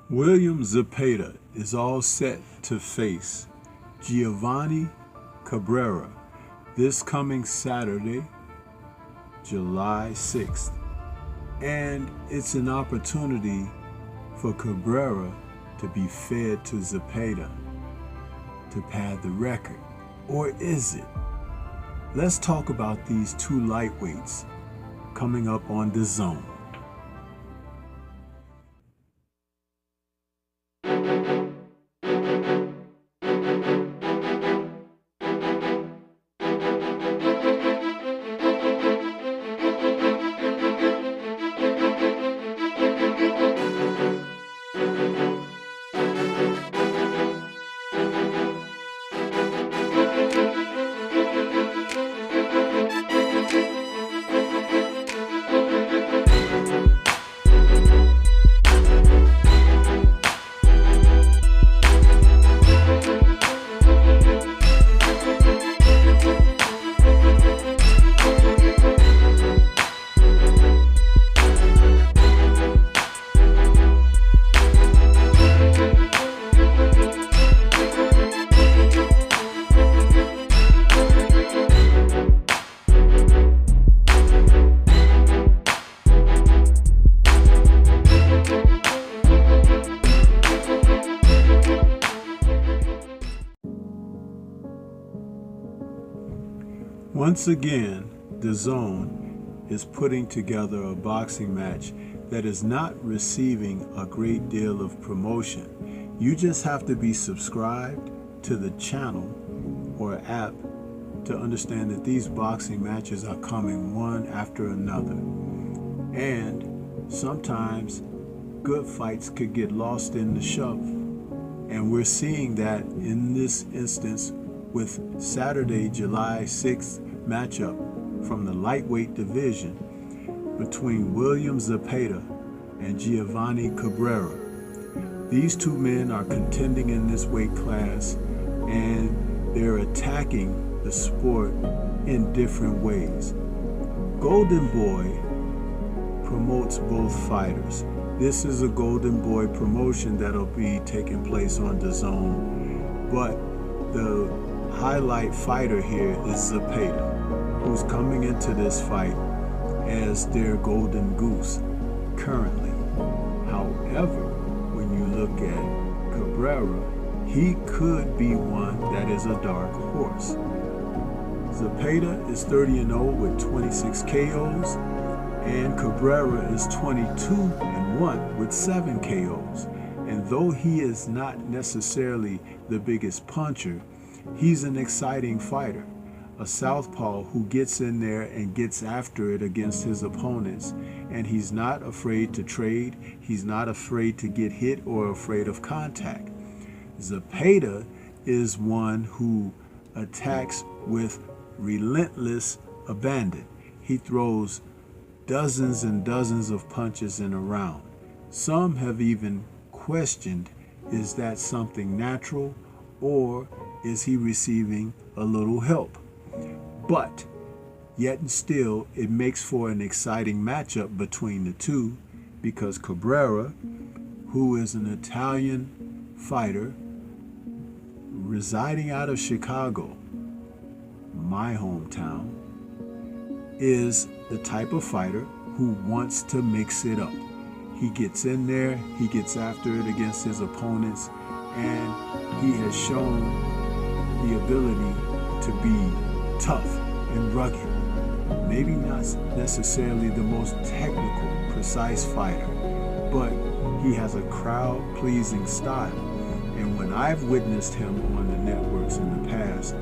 William Zepeda is all set to face Cabrera this coming Saturday, July 6th. And it's an opportunity for Cabrera to be fed to Zepeda to pad the record. Or is it? Let's talk about these two lightweights coming up on Dazn. Once again, Dazn is putting together a boxing match that is not receiving a great deal of promotion. You just have to be subscribed to the channel or app to understand that these boxing matches are coming one after another. And sometimes good fights could get lost in the shuffle. And we're seeing that in this instance with Saturday, July 6th, matchup from the lightweight division between William Zepeda and Cabrera. These two men are contending in this weight class, and they're attacking the sport in different ways. Golden Boy promotes both fighters. This is a Golden Boy promotion that'll be taking place on Dazn, but the highlight fighter here is Zepeda, who's coming into this fight as their golden goose currently. However, when you look at Cabrera, he could be one that is a dark horse. Zepeda is 30-0 with 26 KOs, and Cabrera is 22-1 with 7 KOs. And though he is not necessarily the biggest puncher, he's an exciting fighter, a southpaw who gets in there and gets after it against his opponents. And he's not afraid to trade. He's not afraid to get hit or afraid of contact. Zepeda is one who attacks with relentless abandon. He throws dozens and dozens of punches in a round. Some have even questioned, is that something natural, or is he receiving a little help? But yet and still, it makes for an exciting matchup between the two, because Cabrera, who is an Italian fighter residing out of Chicago, my hometown, is the type of fighter who wants to mix it up. He gets in there, he gets after it against his opponents, and he has shown the ability to be tough and rugged. Maybe not necessarily the most technical, precise fighter, but he has a crowd-pleasing style. And when I've witnessed him on the networks in the past,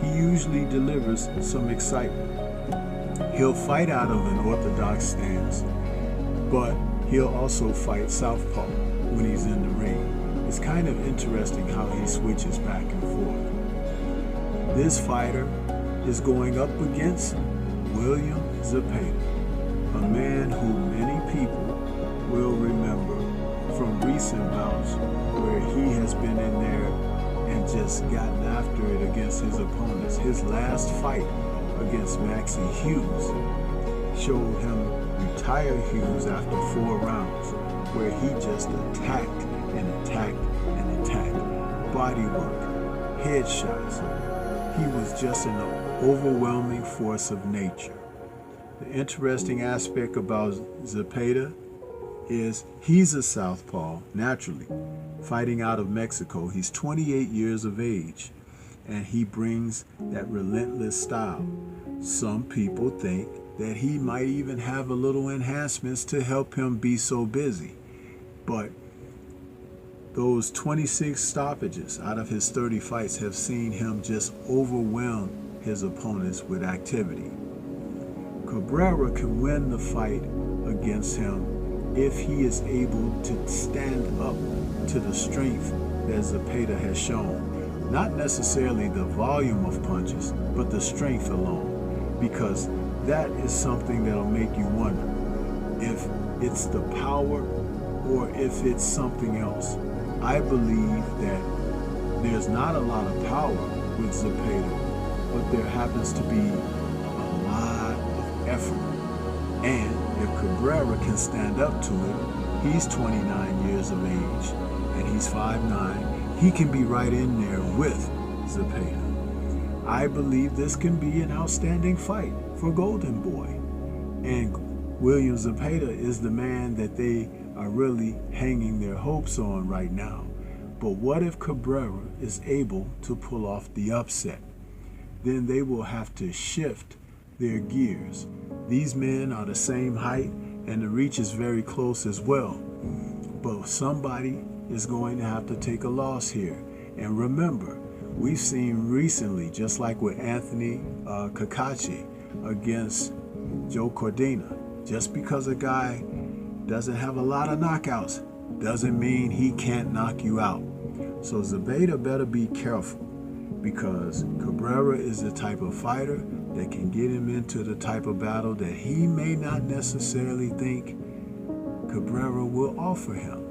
he usually delivers some excitement. He'll fight out of an orthodox stance, but he'll also fight southpaw when he's in the ring. It's kind of interesting how he switches back and forth. This fighter is going up against William Zepeda, a man who many people will remember from recent bouts where he has been in there and just gotten after it against his opponents. His last fight against Maxie Hughes showed him retire Hughes after 4 rounds, where he just attacked and attacked and attacked. Body work, headshots. He was just an overwhelming force of nature. The interesting aspect about Zepeda is he's a southpaw, naturally, fighting out of Mexico. He's 28 years of age, and he brings that relentless style. Some people think that he might even have a little enhancements to help him be so busy. But those 26 stoppages out of his 30 fights have seen him just overwhelm his opponents with activity. Cabrera can win the fight against him if he is able to stand up to the strength that Zepeda has shown. Not necessarily the volume of punches, but the strength alone. Because that is something that'll make you wonder if it's the power or if it's something else. I believe that there's not a lot of power with Zepeda, but there happens to be a lot of effort. And if Cabrera can stand up to it, he's 29 years of age and he's 5'9". He can be right in there with Zepeda. I believe this can be an outstanding fight for Golden Boy. And William Zepeda is the man that they are really hanging their hopes on right now. But what if Cabrera is able to pull off the upset? Then they will have to shift their gears. These men are the same height and the reach is very close as well. But somebody is going to have to take a loss here. And remember, we've seen recently, just like with Anthony Kakachi against Joe Cordina, just because a guy doesn't have a lot of knockouts doesn't mean he can't knock you out. So Zepeda better be careful, because Cabrera is the type of fighter that can get him into the type of battle that he may not necessarily think Cabrera will offer him.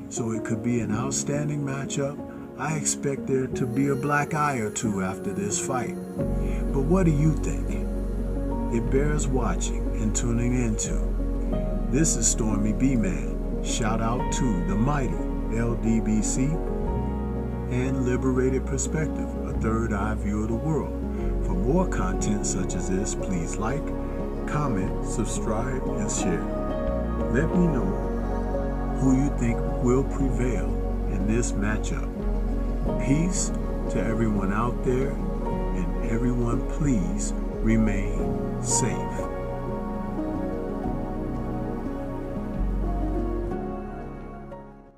So it could be an outstanding matchup. I expect there to be a black eye or two after this fight. But what do you think? It bears watching and tuning into. This is Stormy B-Man. Shout out to the mighty LDBC and Liberated Perspective, a third eye view of the world. For more content such as this, please like, comment, subscribe, and share. Let me know who you think will prevail in this matchup. Peace to everyone out there, and everyone please remain safe.